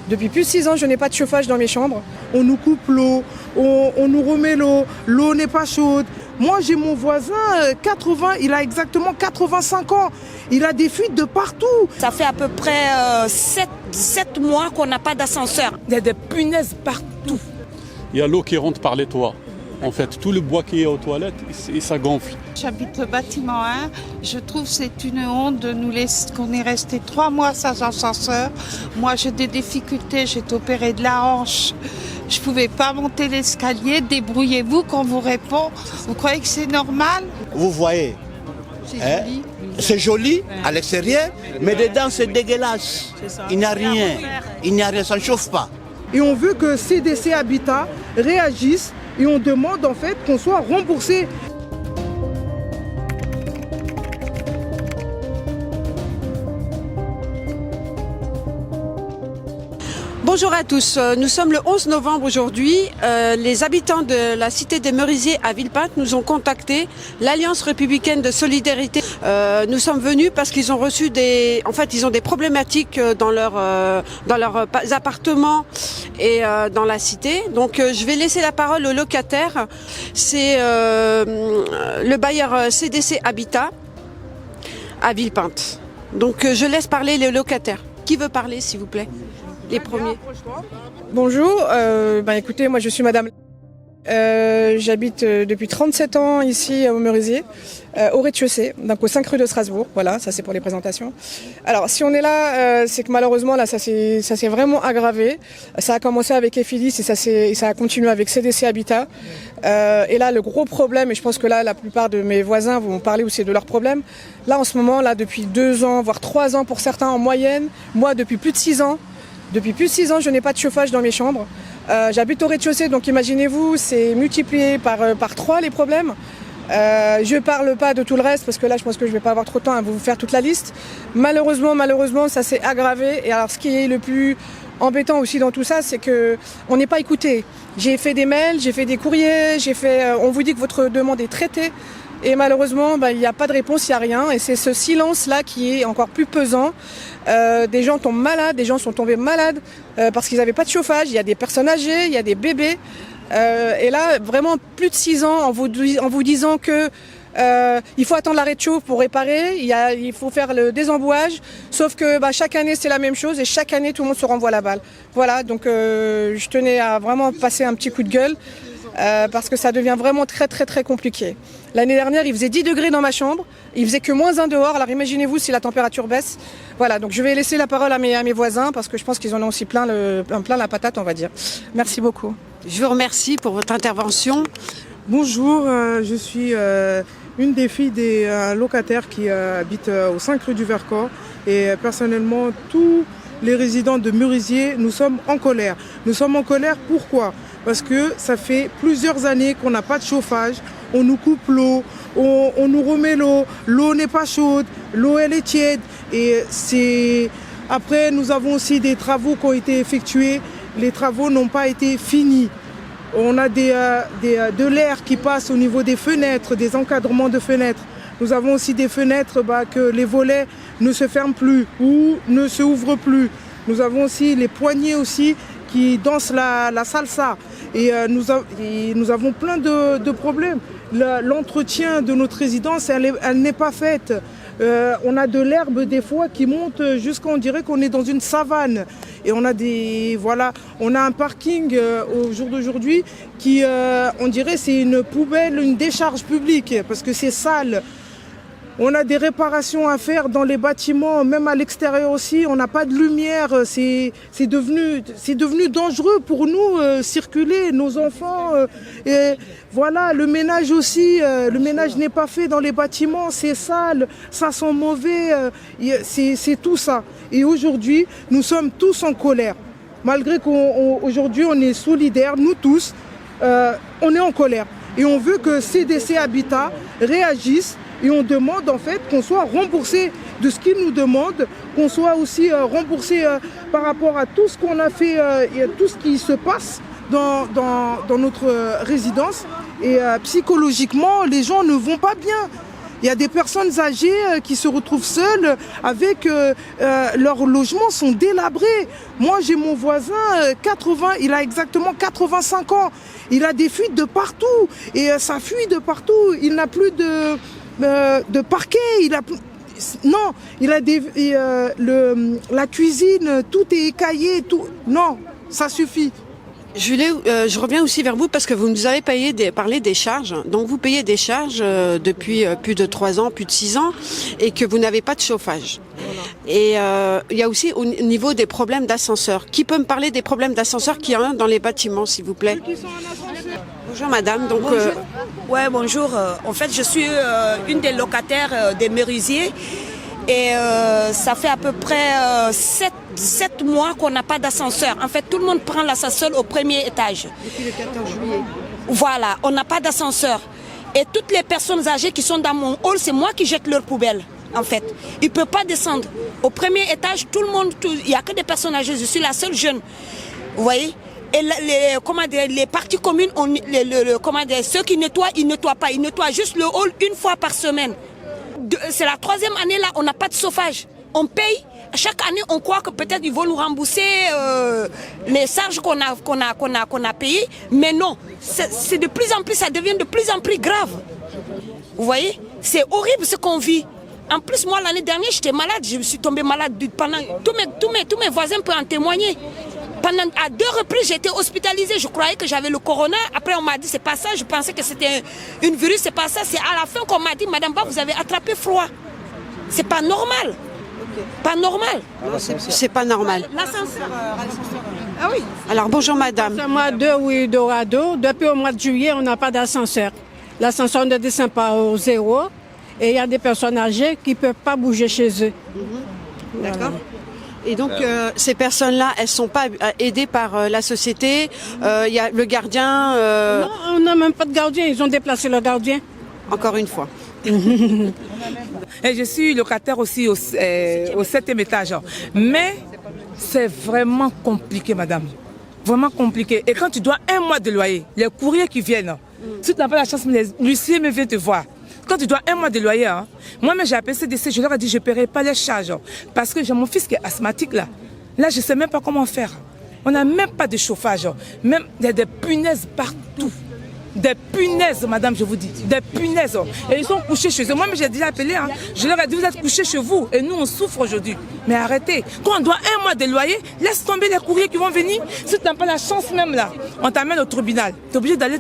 Depuis plus de 6 ans, je n'ai pas de chauffage dans mes chambres. On nous coupe l'eau, on nous remet l'eau n'est pas chaude. Moi, j'ai mon voisin, 80, il a exactement 85 ans. Il a des fuites de partout. Ça fait à peu près 7 mois qu'on n'a pas d'ascenseur. Il y a des punaises partout. Il y a l'eau qui rentre par les toits. En fait, tout le bois qui est aux toilettes, ça gonfle. J'habite le bâtiment 1. Je trouve que c'est une honte de nous laisser, qu'on est resté 3 mois sans ascenseur. Moi, j'ai des difficultés. J'ai été opérée de la hanche. Je ne pouvais pas monter l'escalier. Débrouillez-vous quand on vous répond. Vous croyez que c'est normal? Vous voyez, c'est joli à l'extérieur, mais dedans c'est dégueulasse. Il n'y a rien, ça ne chauffe pas. Et on veut que CDC Habitat réagisse et on demande en fait qu'on soit remboursé. Bonjour à tous, nous sommes le 11 novembre aujourd'hui. Les habitants de la cité des Merisiers à Villepinte nous ont contacté, l'Alliance républicaine de solidarité. Nous sommes venus parce qu'ils ont reçu ils ont des problématiques dans leurs appartements et dans la cité. Donc je vais laisser la parole aux locataires. C'est le bailleur CDC Habitat à Villepinte. Donc je laisse parler les locataires. Qui veut parler s'il vous plaît? Les premiers. Bonjour, écoutez, moi je suis madame. J'habite depuis 37 ans ici au Merisier, au rez-de-chaussée, donc au 5 rue de Strasbourg. Voilà, ça c'est pour les présentations. Alors si on est là, c'est que malheureusement là ça s'est vraiment aggravé. Ça a commencé avec Ephilis et ça a continué avec CDC Habitat. Et là le gros problème, et je pense que là la plupart de mes voisins vont parler aussi de leurs problèmes. Là en ce moment, là depuis 2 ans, voire 3 ans pour certains en moyenne, moi depuis plus de 6 ans. Depuis plus de 6 ans, je n'ai pas de chauffage dans mes chambres. J'habite au rez-de-chaussée, donc imaginez-vous, c'est multiplié par 3 les problèmes. Je ne parle pas de tout le reste, parce que là, je pense que je ne vais pas avoir trop de temps à vous faire toute la liste. Malheureusement, ça s'est aggravé. Et alors, ce qui est le plus embêtant aussi dans tout ça, c'est qu'on n'est pas écouté. J'ai fait des mails, j'ai fait des courriers, on vous dit que votre demande est traitée. Et malheureusement, il n'y a pas de réponse, il n'y a rien. Et c'est ce silence-là qui est encore plus pesant. Des gens tombent malades, des gens sont tombés malades parce qu'ils n'avaient pas de chauffage. Il y a des personnes âgées, il y a des bébés. Et là, vraiment plus de 6 ans en vous disant que il faut attendre l'arrêt de chauffe pour réparer. Il faut faire le désembouage. Sauf que chaque année, c'est la même chose. Et chaque année, tout le monde se renvoie la balle. Voilà, donc je tenais à vraiment passer un petit coup de gueule. Parce que ça devient vraiment très très très compliqué. L'année dernière, il faisait 10 degrés dans ma chambre, il faisait que -1 dehors, alors imaginez-vous si la température baisse. Voilà, donc je vais laisser la parole à mes voisins parce que je pense qu'ils en ont aussi plein la patate, on va dire. Merci beaucoup. Je vous remercie pour votre intervention. Bonjour, je suis une des filles des locataires qui habitent au 5 rue du Vercors et personnellement, tous les résidents de Merisier, nous sommes en colère. Nous sommes en colère pourquoi ? Parce que ça fait plusieurs années qu'on n'a pas de chauffage, on nous coupe l'eau, on nous remet l'eau n'est pas chaude, l'eau elle est tiède. Et après nous avons aussi des travaux qui ont été effectués, les travaux n'ont pas été finis. On a de l'air qui passe au niveau des fenêtres, des encadrements de fenêtres. Nous avons aussi des fenêtres que les volets ne se ferment plus ou ne se ouvrent plus. Nous avons aussi les poignées aussi qui dansent la salsa. Et nous avons plein de problèmes. L'entretien de notre résidence, elle n'est pas faite. On a de l'herbe des fois qui monte jusqu'à on dirait qu'on est dans une savane. Et on a un parking au jour d'aujourd'hui qui, on dirait, c'est une poubelle, une décharge publique parce que c'est sale. On a des réparations à faire dans les bâtiments, même à l'extérieur aussi. On n'a pas de lumière. C'est devenu dangereux pour nous circuler, nos enfants. Et voilà, le ménage aussi. Le ménage n'est pas fait dans les bâtiments. C'est sale, ça sent mauvais. C'est tout ça. Et aujourd'hui, nous sommes tous en colère. Malgré qu'aujourd'hui, on est solidaires, nous tous, on est en colère. Et on veut que CDC Habitat réagisse. Et on demande en fait qu'on soit remboursé de ce qu'ils nous demandent, qu'on soit aussi remboursé par rapport à tout ce qu'on a fait et à tout ce qui se passe dans notre résidence. Et psychologiquement, les gens ne vont pas bien. Il y a des personnes âgées qui se retrouvent seules avec leurs logements sont délabrés. Moi, j'ai mon voisin, il a exactement 85 ans. Il a des fuites de partout et ça fuit de partout. Il n'a plus de parquet. Non, il a la cuisine, tout est écaillé. Tout. Non, ça suffit. Je reviens aussi vers vous parce que vous nous avez parlé des charges. Donc vous payez des charges depuis plus de 3 ans, plus de 6 ans et que vous n'avez pas de chauffage. Et il y a aussi au niveau des problèmes d'ascenseur. Qui peut me parler des problèmes d'ascenseur qu'il y a dans les bâtiments, s'il vous plaît? Bonjour madame. Donc, bonjour. Ouais, bonjour. En fait, je suis une des locataires des Merisiers et ça fait à peu près 7 mois qu'on n'a pas d'ascenseur. En fait, tout le monde prend l'ascenseur au premier étage. Depuis le 14 juillet. Voilà, on n'a pas d'ascenseur. Et toutes les personnes âgées qui sont dans mon hall, c'est moi qui jette leurs poubelles. En fait, ils ne peuvent pas descendre. Au premier étage, tout le monde, il n'y a que des personnes âgées. Je suis la seule jeune. Vous voyez? Et les parties communes, ceux qui nettoient, ils ne nettoient pas. Ils nettoient juste le hall une fois par semaine. C'est la 3e année là, on n'a pas de chauffage. On paye. Chaque année, on croit que peut-être ils vont nous rembourser les charges qu'on a payées. Mais non, c'est de plus en plus, ça devient de plus en plus grave. Vous voyez? C'est horrible ce qu'on vit. En plus, moi, l'année dernière, j'étais malade. Je me suis tombée malade pendant... Tous mes voisins peuvent en témoigner. À 2 reprises, j'ai été hospitalisée. Je croyais que j'avais le corona. Après, on m'a dit, c'est pas ça. Je pensais que c'était une virus. C'est pas ça. C'est à la fin qu'on m'a dit, Madame Ba, vous avez attrapé froid. C'est pas normal. Pas normal. C'est pas normal. L'ascenseur. Ah oui. Alors, bonjour madame. C'est moi de Ouidorado. Depuis au mois de juillet, on n'a pas d'ascenseur. L'ascenseur ne descend pas au zéro. Et il y a des personnes âgées qui ne peuvent pas bouger chez eux. D'accord. Et donc, ces personnes-là, elles ne sont pas aidées par la société. Il y a le gardien. Non, on n'a même pas de gardien. Ils ont déplacé le gardien. Encore une fois. Et je suis locataire aussi au 7e étage. Mais c'est vraiment compliqué, madame. Vraiment compliqué. Et quand tu dois 1 mois de loyer, les courriers qui viennent, si tu n'as pas la chance, l'huissier me vient te voir. Quand tu dois 1 mois de loyer, moi-même j'ai appelé CDC, je leur ai dit je ne paierai pas les charges. Parce que j'ai mon fils qui est asthmatique là. Là, je ne sais même pas comment faire. On n'a même pas de chauffage. Même il y a des punaises partout. Des punaises, madame, je vous dis. Des punaises. Et ils sont couchés chez eux. Moi-même j'ai déjà appelé. Je leur ai dit vous êtes couchés chez vous. Et nous, on souffre aujourd'hui. Mais arrêtez. Quand on doit 1 mois de loyer, laisse tomber les courriers qui vont venir. Si tu n'as pas la chance même là, on t'amène au tribunal. Tu es obligé d'aller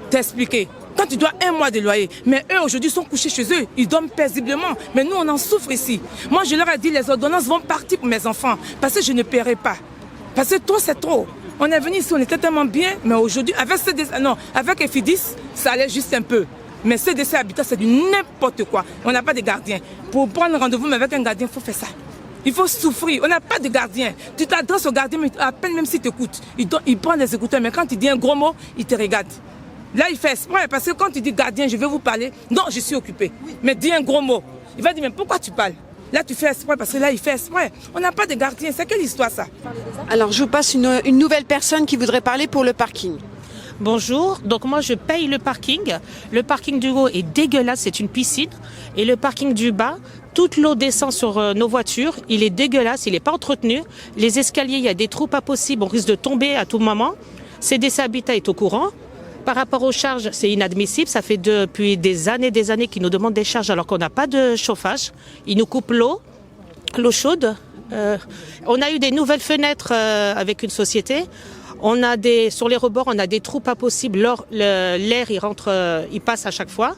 t'expliquer. Quand tu dois 1 mois de loyer, mais eux aujourd'hui sont couchés chez eux, ils dorment paisiblement. Mais nous on en souffre ici. Moi je leur ai dit les ordonnances vont partir pour mes enfants parce que je ne paierai pas. Parce que trop c'est trop. On est venu ici, on était tellement bien, mais aujourd'hui avec avec FIDIS, ça allait juste un peu. Mais CDC Habitat c'est du n'importe quoi. On n'a pas de gardien. Pour prendre rendez-vous mais avec un gardien, il faut faire ça. Il faut souffrir. On n'a pas de gardien. Tu t'adresses au gardien, mais à peine même s'il t'écoute. Il prend les écouteurs, mais quand il dit un gros mot, il te regarde. Là, il fait exprès, parce que quand tu dis gardien, je vais vous parler, non, je suis occupé. Mais dis un gros mot. Il va dire, mais pourquoi tu parles? Là, tu fais exprès, parce que là, il fait exprès. On n'a pas de gardien. C'est quelle histoire, ça? Alors, je vous passe une nouvelle personne qui voudrait parler pour le parking. Bonjour, donc moi je paye le parking. Le parking du haut est dégueulasse, c'est une piscine. Et le parking du bas, toute l'eau descend sur nos voitures. Il est dégueulasse, il n'est pas entretenu. Les escaliers, il y a des trous pas possibles, on risque de tomber à tout moment. CDC Habitat est au courant. Par rapport aux charges, c'est inadmissible. Ça fait depuis des années qu'ils nous demandent des charges alors qu'on n'a pas de chauffage. Ils nous coupent l'eau chaude. On a eu des nouvelles fenêtres avec une société. Sur les rebords, on a des trous pas possibles. L'air, il passe à chaque fois.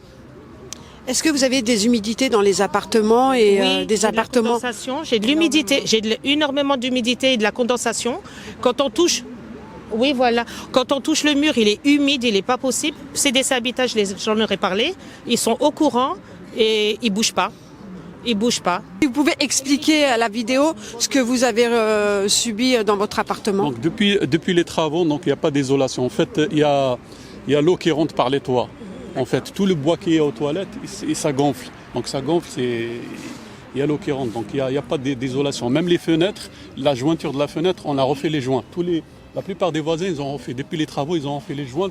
Est-ce que vous avez des humidités dans les appartements et oui, des appartements? J'ai de l'humidité, énormément d'humidité et de la condensation. Quand on touche... Oui, voilà. Quand on touche le mur, il est humide, il n'est pas possible. CDC Habitat, j'en aurais parlé. Ils sont au courant et ils ne bougent pas. Ils ne bougent pas. Vous pouvez expliquer à la vidéo ce que vous avez subi dans votre appartement? Donc, depuis les travaux, il n'y a pas d'isolation. En fait, il y a l'eau qui rentre par les toits. En fait, tout le bois qui est aux toilettes, ça gonfle. Donc ça gonfle, il y a l'eau qui rentre. Donc il n'y a pas d'isolation. Même les fenêtres, la jointure de la fenêtre, on a refait les joints. La plupart des voisins, ils ont refait, depuis les travaux, ils ont refait les joints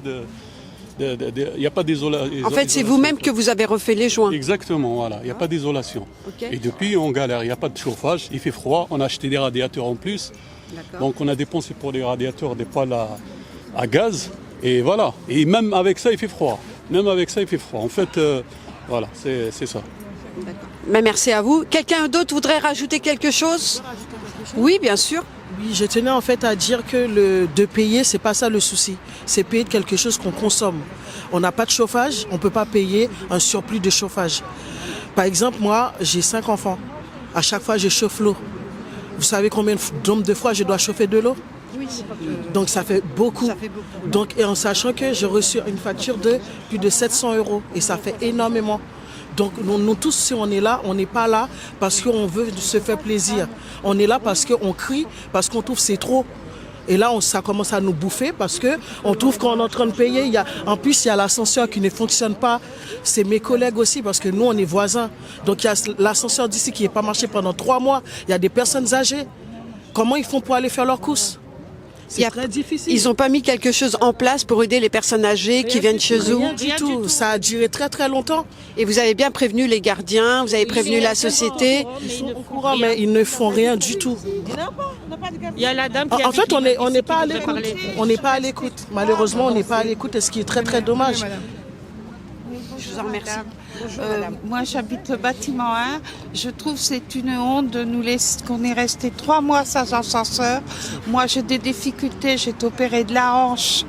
Il n'y a pas d'isolation. En fait, c'est vous-même que vous avez refait les joints. Exactement, voilà. Il n'y a pas d'isolation. Ok. Et depuis, on galère. Il n'y a pas de chauffage. Il fait froid. On a acheté des radiateurs en plus. Donc, on a dépensé pour les radiateurs des poêles à gaz. Et voilà. Et même avec ça, il fait froid. Même avec ça, il fait froid. En fait, voilà, c'est ça. Mais merci à vous. Quelqu'un d'autre voudrait rajouter quelque chose? Oui, bien sûr. Oui, je tenais en fait à dire que de payer, c'est pas ça le souci. C'est payer de quelque chose qu'on consomme. On n'a pas de chauffage, on peut pas payer un surplus de chauffage. Par exemple, moi, j'ai 5 enfants. À chaque fois, je chauffe l'eau. Vous savez combien de fois je dois chauffer de l'eau? Oui. Donc ça fait beaucoup. Donc, et en sachant que j'ai reçu une facture de plus de 700 €. Et ça fait énormément. Donc nous tous, si on est là, on n'est pas là parce qu'on veut se faire plaisir. On est là parce qu'on crie, parce qu'on trouve que c'est trop. Et là, ça commence à nous bouffer parce qu'on trouve qu'on est en train de payer. En plus, il y a l'ascenseur qui ne fonctionne pas. C'est mes collègues aussi parce que nous, on est voisins. Donc il y a l'ascenseur d'ici qui n'est pas marché pendant 3 mois. Il y a des personnes âgées. Comment ils font pour aller faire leurs courses? C'est très difficile. Ils n'ont pas mis quelque chose en place pour aider les personnes âgées qui viennent chez eux? Rien du tout. Ça a duré très très longtemps. Et vous avez bien prévenu les gardiens, vous avez prévenu la société? Ils sont au courant, mais ils ne font rien du tout. Il y a la dame qui a En dit fait, qu'il on n'est pas à veut l'écoute. parler. On n'est pas à l'écoute. Malheureusement, on n'est pas à l'écoute, et ce qui est très très dommage. Je vous en remercie. Moi, j'habite le bâtiment 1. Je trouve que c'est une honte de nous laisser, qu'on est resté 3 mois sans ascenseur. Moi, j'ai des difficultés. J'ai été opérée de la hanche.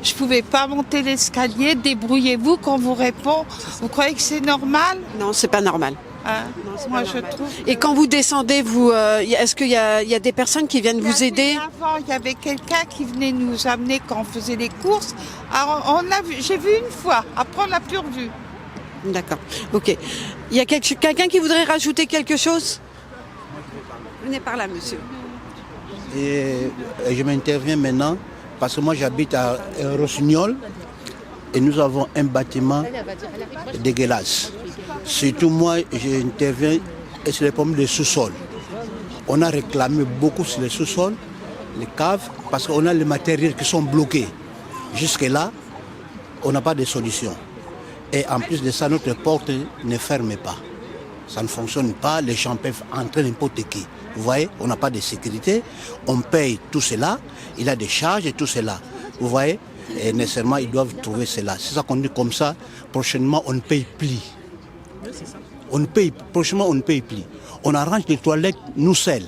Je ne pouvais pas monter l'escalier. Débrouillez-vous qu'on vous répond. Vous croyez que c'est normal? Non, c'est pas normal. Hein? Moi, je trouve. Et quand vous descendez, est-ce qu'il y a des personnes qui viennent vous aider? Avant, il y avait quelqu'un qui venait nous amener quand on faisait les courses. Alors, j'ai vu une fois. Après, on l'a plus revu. D'accord. Ok. Il y a quelqu'un qui voudrait rajouter quelque chose? Venez par là, monsieur. Et je m'interviens maintenant parce que moi j'habite à Rossignol et nous avons un bâtiment dégueulasse. Surtout moi, j'interviens sur les problèmes de sous-sol. On a réclamé beaucoup sur les sous-sols, les caves, parce qu'on a les matériels qui sont bloqués. Jusque-là, on n'a pas de solution. Et en plus de ça, notre porte ne ferme pas. Ça ne fonctionne pas, les gens peuvent entrer n'importe qui. Vous voyez, on n'a pas de sécurité, on paye tout cela, il a des charges et tout cela. Vous voyez, et nécessairement, ils doivent trouver cela. C'est ça qu'on dit comme ça, prochainement, on ne paye plus. Prochainement, on ne paye plus. On arrange les toilettes, nous seuls.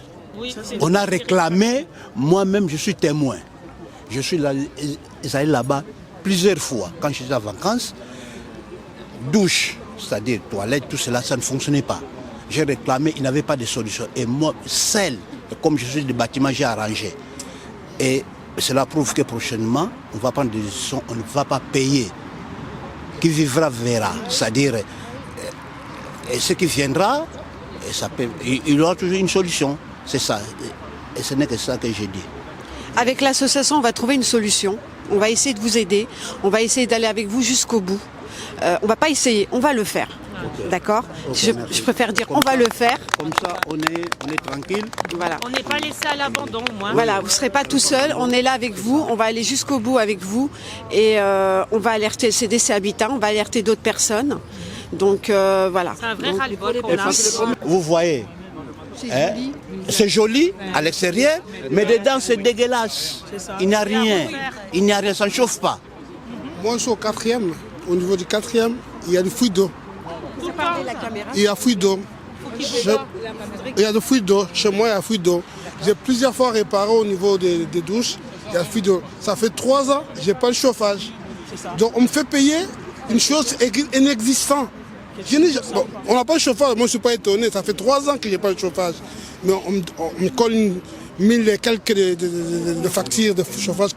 On a réclamé, moi-même, je suis témoin. Je suis allé là-bas plusieurs fois, quand j'étais en vacances. Douche, c'est-à-dire toilette, tout cela, ça ne fonctionnait pas. J'ai réclamé, il n'avait pas de solution. Et moi, seul, comme je suis du bâtiment, j'ai arrangé. Et cela prouve que prochainement, on va prendre des décisions, on ne va pas payer. Qui vivra verra. C'est-à-dire, ce qui viendra, il y aura toujours une solution. C'est ça. Et ce n'est que ça que j'ai dit. Avec l'association, on va trouver une solution. On va essayer de vous aider. On va essayer d'aller avec vous jusqu'au bout. On va pas essayer, on va le faire. Okay. D'accord. Je préfère dire on va le faire. Comme ça, on est tranquille. Voilà. On n'est pas laissé à l'abandon, moi. Voilà, vous ne serez pas tout seul. On est là avec vous. On va aller jusqu'au bout avec vous. Et on va alerter le CDC Habitat. On va alerter d'autres personnes. Donc voilà. C'est un vrai ras-le-bol qu'on a. Vous voyez, c'est joli à l'extérieur, mais dedans c'est dégueulasse. Il n'y a rien. Il n'y a rien, ça ne chauffe pas. Moi je suis au 4e. Au niveau du 4e, il y a des fuites d'eau. Il y a fuite d'eau. Il y a des fuites d'eau. Chez moi, il y a fuite d'eau. J'ai plusieurs fois réparé au niveau des douches. Il y a fuite d'eau. Ça fait 3 ans, je n'ai pas de chauffage. Donc on me fait payer une chose inexistante. On n'a pas de chauffage, moi je ne suis pas étonné. Ça fait 3 ans que je n'ai pas de chauffage. Mais on me colle 1000 et quelques de factures de chauffage.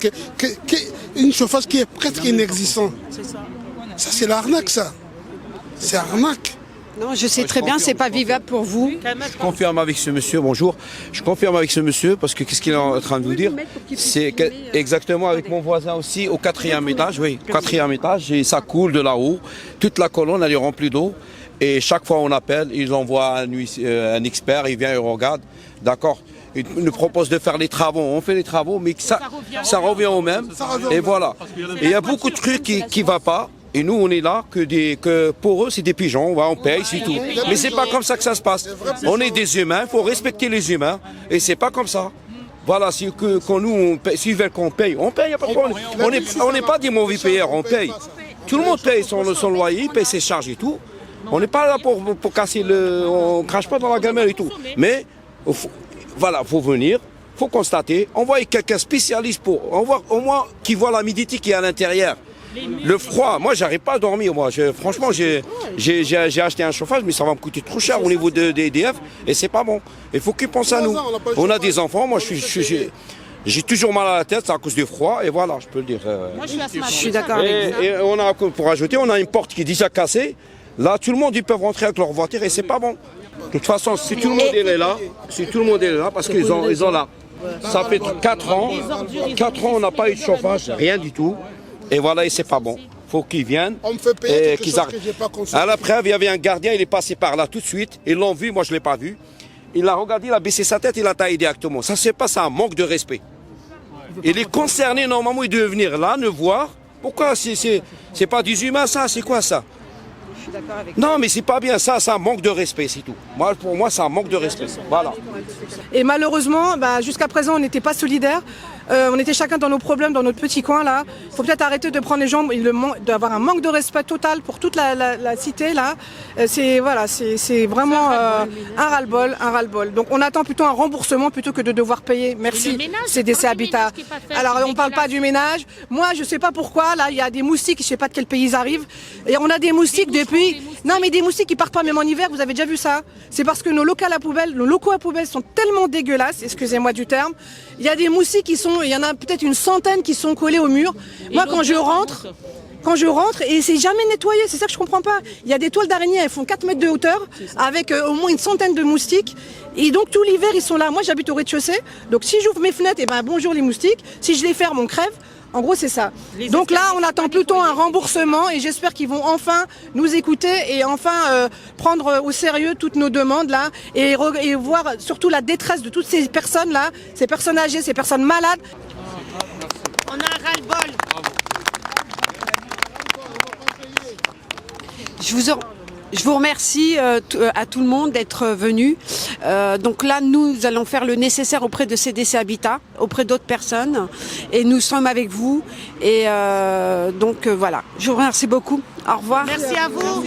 Une chauffage qui est presque inexistant. Ça, c'est l'arnaque, ça. C'est arnaque. Non, je sais très bien, c'est pas vivable pour vous. Je confirme avec ce monsieur, bonjour. Je confirme avec ce monsieur, parce que qu'est-ce qu'il est en train de vous dire? C'est exactement avec mon voisin aussi, au 4e étage, oui, 4e étage, et ça coule de là-haut. Toute la colonne, elle est remplie d'eau. Et chaque fois on appelle, ils envoient un expert, il vient, il regarde. D'accord. ils nous proposent de faire les travaux, on fait les travaux, mais ça revient au même. Et voilà. Et il y a beaucoup de trucs qui ne vont pas. Et nous, on est là que pour eux, c'est des pigeons, on paye, c'est tout. Mais c'est pas comme ça que ça se passe. On est des humains, il faut respecter les humains, et c'est pas comme ça. Voilà, quand nous, s'ils veulent qu'on paye, il n'y a pas de problème. On n'est pas des mauvais payeurs, on paye. Tout le monde paye son loyer, il paye ses charges et tout. On n'est pas là pour casser on crache pas dans la gamelle et tout. Mais, voilà, faut venir, faut constater, envoyer quelqu'un spécialiste au moins qui voit l'humidité qui est à l'intérieur. Le froid, moi j'arrive pas à dormir. Franchement, j'ai acheté un chauffage, mais ça va me coûter trop cher au niveau des EDF et c'est pas bon. Il faut qu'ils pensent à nous. On a des enfants, moi j'ai toujours mal à la tête, c'est à cause du froid et voilà, je peux le dire. Moi, je suis d'accord avec vous. Et on a, pour ajouter, on a une porte qui est déjà cassée. Là, tout le monde, ils peuvent rentrer avec leur voiture et c'est pas bon. De toute façon, si tout le monde est là, parce qu'ils ont là. Ça fait 4 ans, on n'a pas eu de chauffage, rien du tout. Et voilà, et c'est pas bon. Faut qu'ils viennent et qu'ils arrêtent. À la preuve, il y avait un gardien, il est passé par là tout de suite. Ils l'ont vu, moi je l'ai pas vu. Il a regardé, il a baissé sa tête, il a taillé directement. Ça, c'est pas ça, un manque de respect. Il est concerné, normalement, il devait venir là, nous voir. Pourquoi c'est pas des humains, ça? C'est quoi ça? Non, mais c'est pas bien, ça, c'est un manque de respect, c'est tout. Pour moi, c'est un manque de respect. Voilà. Et malheureusement, jusqu'à présent, on n'était pas solidaires. On était chacun dans nos problèmes, dans notre petit coin là. Il faut peut-être arrêter de prendre les gens, d'avoir un manque de respect total pour toute la cité là. C'est vraiment un ras-le-bol, Donc on attend plutôt un remboursement plutôt que de devoir payer. Merci CDC Habitat. Alors on parle pas du ménage. Moi je sais pas pourquoi là il y a des moustiques, je sais pas de quel pays ils arrivent. Et on a des moustiques depuis. Non mais des moustiques qui partent pas même en hiver. Vous avez déjà vu ça? C'est parce que nos locaux à poubelle sont tellement dégueulasses. Excusez-moi du terme. Il y a des moustiques il y en a peut-être une centaine qui sont collés au mur. Moi, quand je rentre, et c'est jamais nettoyé, c'est ça que je comprends pas. Il y a des toiles d'araignée, elles font 4 mètres de hauteur, avec au moins une centaine de moustiques. Et donc, tout l'hiver, ils sont là. Moi, j'habite au rez-de-chaussée. Donc, si j'ouvre mes fenêtres, bonjour les moustiques. Si je les ferme, on crève. En gros, c'est ça. Donc là, on attend plutôt un remboursement et j'espère qu'ils vont enfin nous écouter et enfin prendre au sérieux toutes nos demandes là et voir surtout la détresse de toutes ces personnes là, ces personnes âgées, ces personnes malades. On a un ras-le-bol. Je vous remercie à tout le monde d'être venu. Donc là, nous allons faire le nécessaire auprès de CDC Habitat, auprès d'autres personnes. Et nous sommes avec vous. Et donc voilà, je vous remercie beaucoup. Au revoir. Merci à vous.